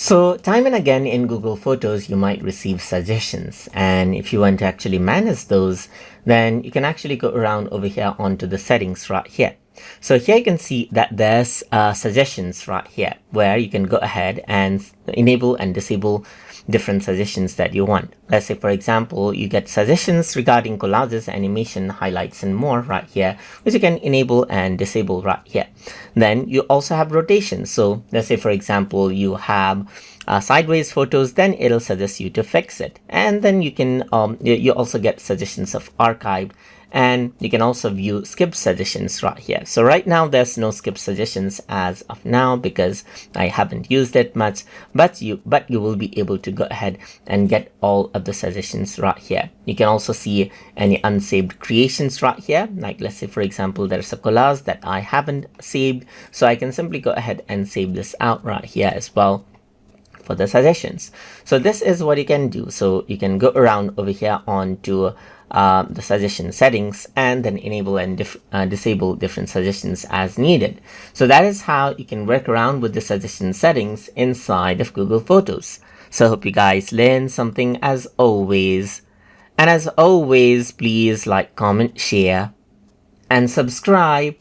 So time and again in Google Photos, you might receive suggestions. And if you want to actually manage those, then you can actually go around over here onto the settings right here. So here you can see that there's suggestions right here where you can go ahead and enable and disable different suggestions that you want. Let's say, for example, you get suggestions regarding collages, animation, highlights, and more right here, which you can enable and disable right here. Then you also have rotation. So let's say, for example, you have sideways photos, then it'll suggest you to fix it. And then you can you also get suggestions of archived, and you can also view skip suggestions right here. So right now there's no skip suggestions as of now because I haven't used it much, but you will be able to go ahead and get all of the suggestions right here. You can also see any unsaved creations right here. Like let's say, for example, there's a collage that I haven't saved, so I can simply go ahead and save this out right here as well for the suggestions. So this is what you can do. So you can go around over here onto the suggestion settings and then enable and disable different suggestions as needed. So that is how you can work around with the suggestion settings inside of Google Photos. So I hope you guys learned something as always. And as always, please like, comment, share, and subscribe.